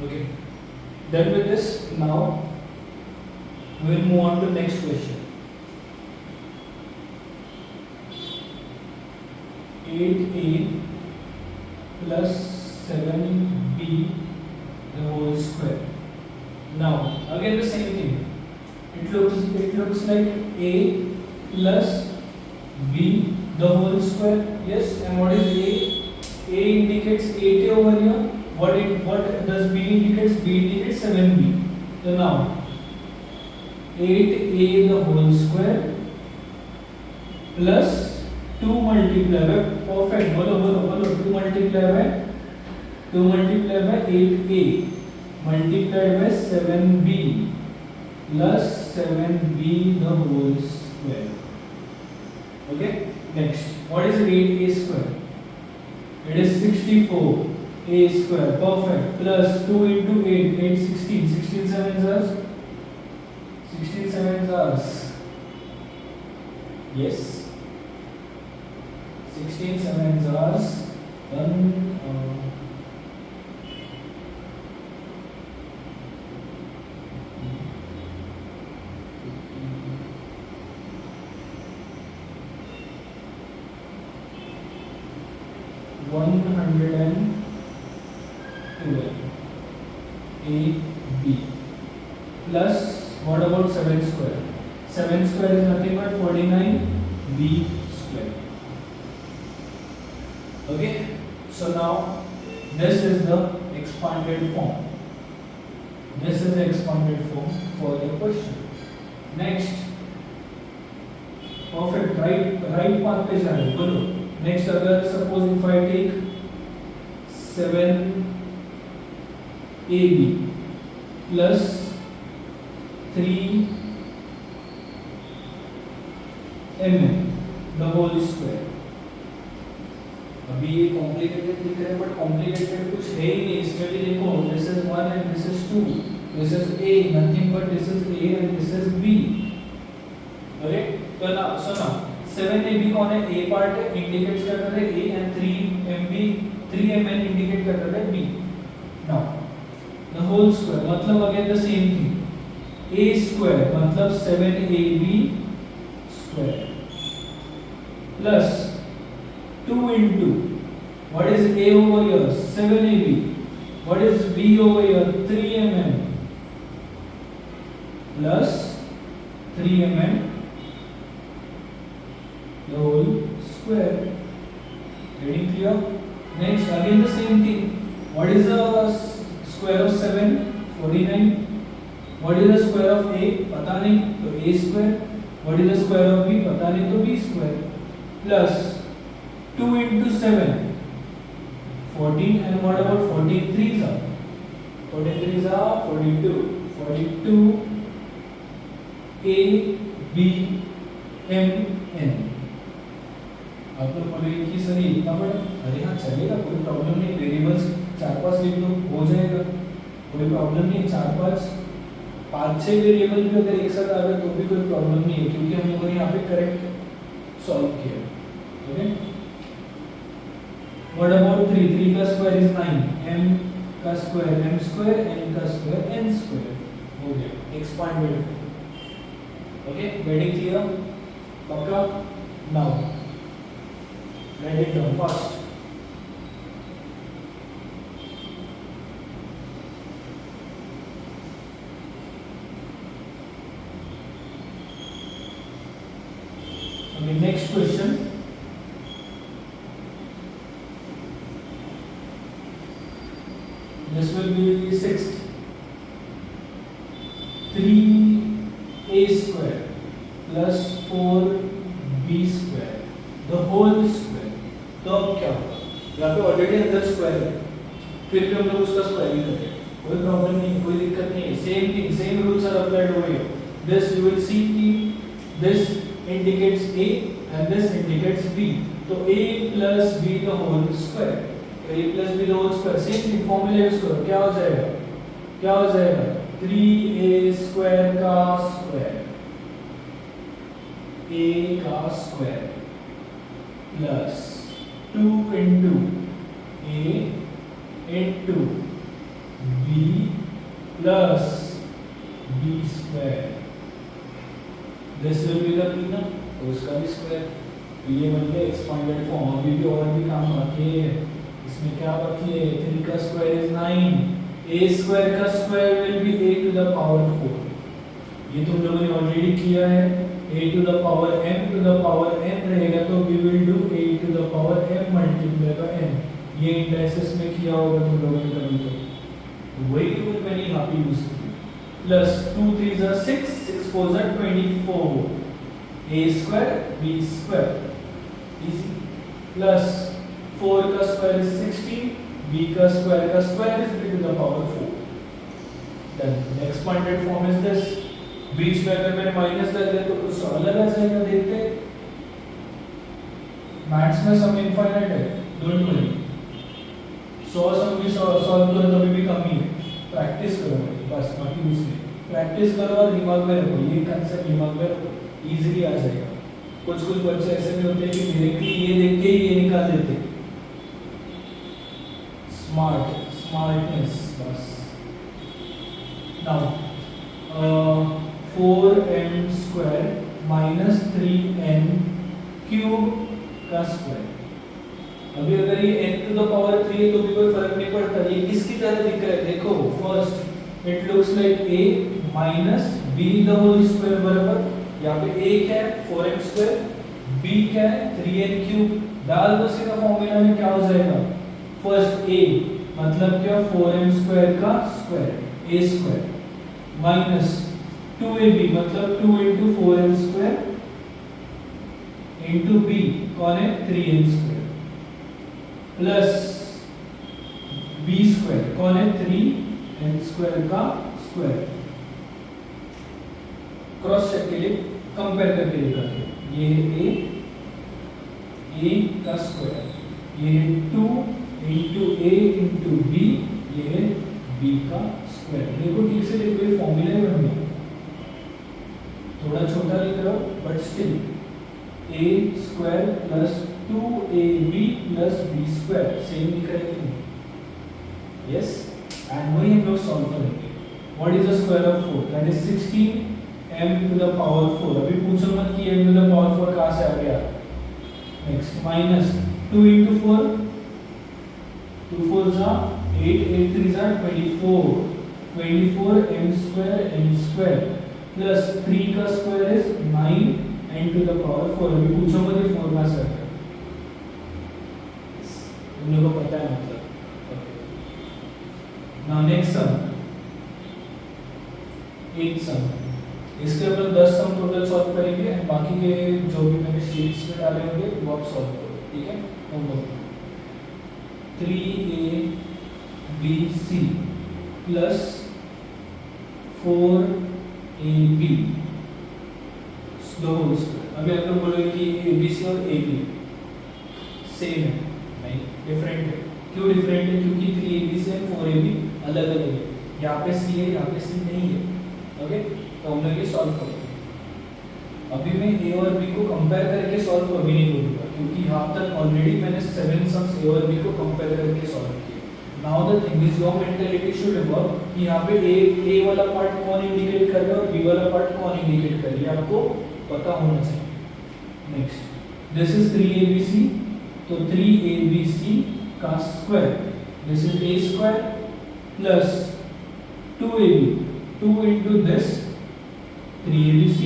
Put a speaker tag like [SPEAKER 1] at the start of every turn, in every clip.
[SPEAKER 1] Okay, done with this. Now we will move on to next question. 8a plus 7b the whole square. Now again the same thing. It looks like a plus b the whole square. Yes, and what is a? A indicates 8a over here. What does b indicates? B indicates 7b. So now 8a the whole square plus 2 multiply by perfect. Bolo 2 multiply by 8a multiplied by 7b plus 7b the whole square. Okay, next, what is 8a square? It is 64a square, perfect, plus 2 into 8, 8 16, 16 sevens are 16 sevens are, yes, 16 sevens are 112 AB plus what about 7 square? 7 square is nothing but 49B square. Okay, so now this is the expanded form. This is the expanded form for the question. Next, perfect, right path पे जा रहे हो, बोलो. Next, अगर suppose if I take 7AB plus 3mm the whole square. अभी ये complicated दिख रहा है, बट कॉम्प्लिकेटेड कुछ है ही नहीं. इसमें भी देखो, this is 1 and this is 2, this is A, nothing but this is A and this is B. Okay, तो ना सुनो, 7AB कौन है? A पार्ट है, इंडिकेट्स क्या कर रहे हैं? A एंड 3mn इंडिकेट कर रहे हैं B. Now the whole square मतलब again the same thing. A square मतलब 7AB square plus 2 into what is A over here? 7AB. What is B over here? 3mn plus 3mn the whole square. Getting clear? Next, again the same thing. What is the square of 7? 49. What is the square of A? पता नहीं, तो A square. What is the square of B? पता नहीं, तो B square. Plus 2 into 7, 14, and what about 14 threes are? 14 threes are 42. 42 A B M N. आप लोग बोलेंगे कि सर ये इतना बड़ा, अरे हाँ चलेगा, कोई प्रॉब्लम नहीं. वेरिएबल्स 4-5 लिख लो, हो जाएगा, कोई प्रॉब्लम नहीं. 4-5-6 वेरिएबल भी अगर एक साथ आ गए तो भी कोई प्रॉब्लम नहीं है, क्योंकि हम लोगों ने यहाँ पे करेक्ट सॉल्व किया. Okay, what about 3? 3 का स्क्वायर इज 9, m का स्क्वायर m स्क्वायर, n का स्क्वायर n स्क्वायर. हो गया एक्सपांडेड. Okay, very clear? पक्का? Now write it down fast. Okay, next question. This will be sixth. 3a square plus 4b square the whole square. तो अब क्या होगा? यहाँ पे ऑलरेडी अंदर स्क्वायर है, फिर भी हम लोग उसका स्क्वायर ही करेंगे, कोई प्रॉब्लम नहीं, कोई दिक्कत नहीं है. Same thing, same rules are applied over here. This you will see कि this indicates A and this indicates B. तो A plus B the whole square. A plus B the whole square. Same thing, formula use करो. क्या हो जाएगा? 3a square का square, A का square plus 2 into A into B plus B square, this will be the B ना, तो उसका भी स्क्वायर। तो ये बन गया एक्सपांडेड फॉर्म। अभी भी और भी काम बाकी है, इसमें क्या बाकी है, 3 का स्क्वायर इज 9, a स्क्वायर का square will be a to the power 4, ये तुम लोगों ने ऑलरेडी किया है। a to the power m to the power n रहेगा तो we will do a to the power m multiply by n, ये इंडेक्सेस में किया होगा तुम लोगों ने कभी तो वही टूल मैंने यहाँ पे यूज किया। Plus 2 3 are 6, 6 4 are 24, a square b square easy, plus 4 का स्क्वायर इज 16, b का square is b to the power 4। Then next expanded form is this, बीच में अगर मैंने माइनस कर दिया तो कुछ अलग आ जाएगा, देखते हैं। मैथ्स में सम इनफाइनाइट है, डोंट वरी, 100 सम भी सॉल्व करो तो भी कमी है, प्रैक्टिस करो बस, बाकी कुछ नहीं। प्रैक्टिस करो और दिमाग में रखो, ये कांसेप्ट दिमाग में रखो, इजीली आ जाएगा। कुछ बच्चे ऐसे भी होते हैं कि डायरेक्टली ये देख के ये निकाल देते हैं, स्मार्टनेस बस। Now 4n square minus 3n cube का स्क्वायर। अभी अगर ये n टू द पावर 3 है तो भी कोई फर्क नहीं पड़ता, ये किसकी तरह दिख रहा है, देखो first it looks like a minus b the whole square बराबर, यहाँ पे a क्या है 4n स्क्वायर, b क्या है 3n क्यूब, डाल दो सीधा फॉर्मूला में, क्या हो जाएगा, फर्स्ट a मतलब क्या 4n स्क्वायर का square a square, minus 2ab मतलब 2 into 4n square into b कौन है 3n square, plus b square कौन है 3n स्क्वायर का स्क्वायर। क्रॉस चेक के लिए कंपेयर करके दिखाते हैं, ये a का स्क्वायर, ये 2 into a into b, ये है b का स्क्वायर। देखो ठीक से देखो, ये फॉर्मूला ही बन गया, थोड़ा छोटा लिख रहा हूँ but still a square plus 2ab plus b square same लिख रहा है कि नहीं, यस, एंड वही हम लोग सॉल्व करेंगे। What is the square of 4, that is 16m to the power 4। अभी पूछो मत कि m टू द पावर 4 कहाँ से आ गया। Next minus 2 into 4, 2 4s are 8, 8 3s are 24, 24m square m square plus 3 का square is 9n to the power 4। अभी पूछो मत ये 4 कहाँ से आ गया, तुम लोगों को पता है मतलब। नाउ नेक्स्ट सम, 8 सम, इसके ऊपर 10 सम टोटल सॉल्व करेंगे एंड बाकी के जो भी मैंने शीट्स में डाले होंगे वो आप सॉल्व करो, ठीक है। होमवर्क 3abc प्लस 4ab दो होल स्क्वायर। अभी आप लोग बोलोगे कि abc और ab सेम है, नहीं डिफरेंट है। क्यों डिफरेंट है, क्योंकि 3abc और 4ab अलग अलग है, यहाँ पे c है यहाँ पे c नहीं है, ओके। तो हम लोग ये सॉल्व करेंगे। अभी मैं a और b को कंपेयर करके सॉल्व कभी नहीं करूँगा, क्योंकि यहाँ तक ऑलरेडी मैंने 7 सम्स a और b को कंपेयर करके सॉल्व किए। Now the thing is your mentality should work कि यहाँ पे a वाला पार्ट कौन इंडिकेट कर रहा है और b वाला पार्ट कौन इंडिकेट कर रही है, आपको पता होना चाहिए। नेक्स्ट दिस इज 3abc, तो 3abc का square, this is a square plus 2ab, 2 into this 3abc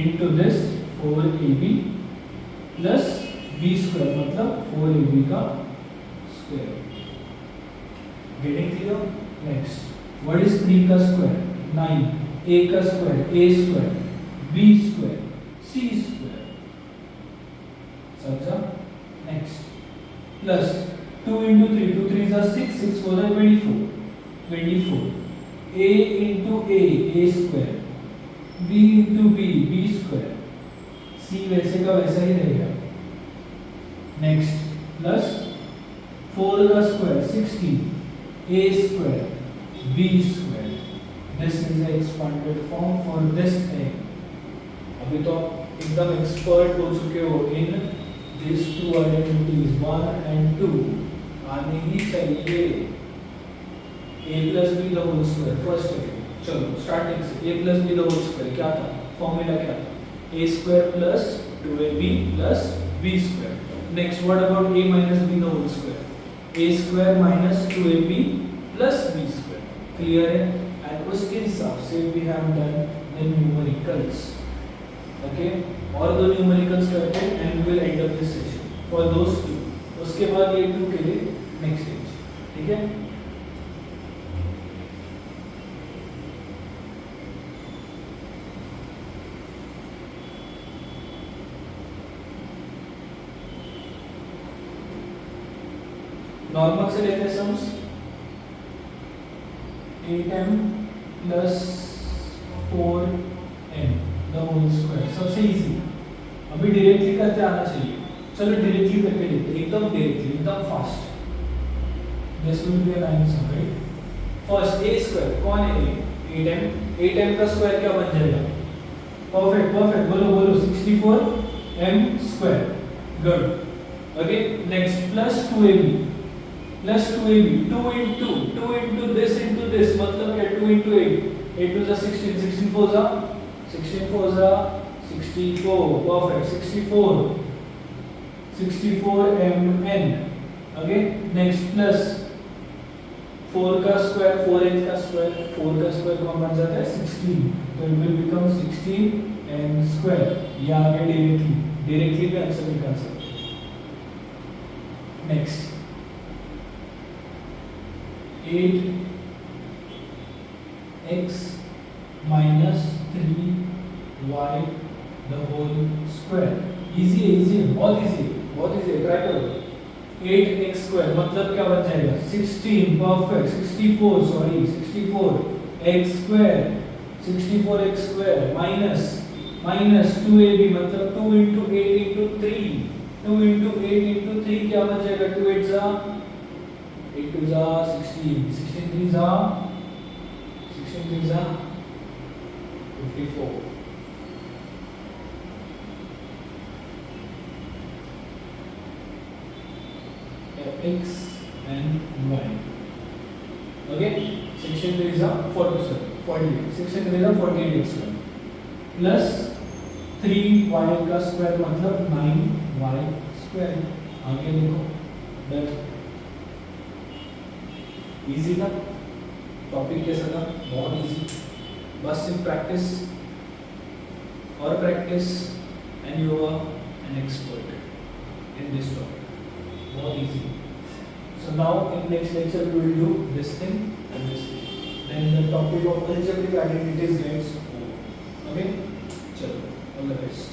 [SPEAKER 1] into this 4ab plus b square मतलब 4ab का square। Getting clear? Next, what is 3 का square? 9, a का square, a square, b square, c square। समझा? Next, plus 2 into 3, 2 3s are 6, 6 4 are 24, 24, a into a square, b into b square, c वैसे का वैसा ही रहेगा। Next plus 4 का square 16, a square, b square, this is the expanded form for this thing। अभी तो एकदम expert हो चुके हो इन these two identities 1 and 2, आने ही चाहिए। a plus b the whole square first है। चलो स्टार्टिंग से a plus b the whole square क्या था, फॉर्मूला क्या था, a square plus 2ab plus b square. Next what about a minus b the whole square, a square minus 2ab plus b square. Clear है? And उसके हिसाब से we have done the numericals. Okay, और दो numericals करते हैं and we will end up this session for those two. उसके बाद ये टू के लिए नेक्स्ट स्टेज। ठीक है, नॉर्मल से लेते हैं sums 8m plus 4n the whole square, सबसे इजी। अभी डायरेक्टली करते आना चाहिए। चलो डायरेक्टली करके लेते हैं, एकदम डायरेक्टली, एकदम fast. This will B an answer, right? First a square कौन है, 8m, 8m का स्क्वायर क्या बन जाएगा, परफेक्ट परफेक्ट, बोलो बोलो 64m square, good. Okay, next plus 2ab plus 2ab, 2 into this मतलब क्या, 2 into 8, 8 to the 16, 16 4 जा 64, perfect, 64mn। Okay, next plus 4 का स्क्वायर, 4h का स्क्वायर, 4 का स्क्वायर कौन बन जाता है, 16, तो it will become 16n square. ये आ गया डायरेक्टली भी आंसर निकाल सकते हैं। Next 8x minus 3y the whole square। Easy है, इजी है, बहुत इजी है, बहुत इजी है, ट्राई करो। 8x स्क्वायर मतलब क्या बन जाएगा, 16, perfect, 64 sorry 64x square, 64x square minus 2ab मतलब 2 into 8 into 3, 2 into 8 into 3 क्या बन जाएगा, 2 8 जा 8 2 जा 16, 16 3 जा 54। x and y। ओके, 16 3 जा 47, 48, 16 3 जा 48x स्क्वायर प्लस 3y का स्क्वायर मतलब 9y स्क्वायर। आगे देखो, डन। इजी था, टॉपिक कैसा था, बहुत इजी। बस सिर्फ प्रैक्टिस और practice and you are an expert in this topic, बहुत easy. So now in next lecture we will do this thing and this thing, then the topic of algebraic identities gets over. Okay, चलो, all the best.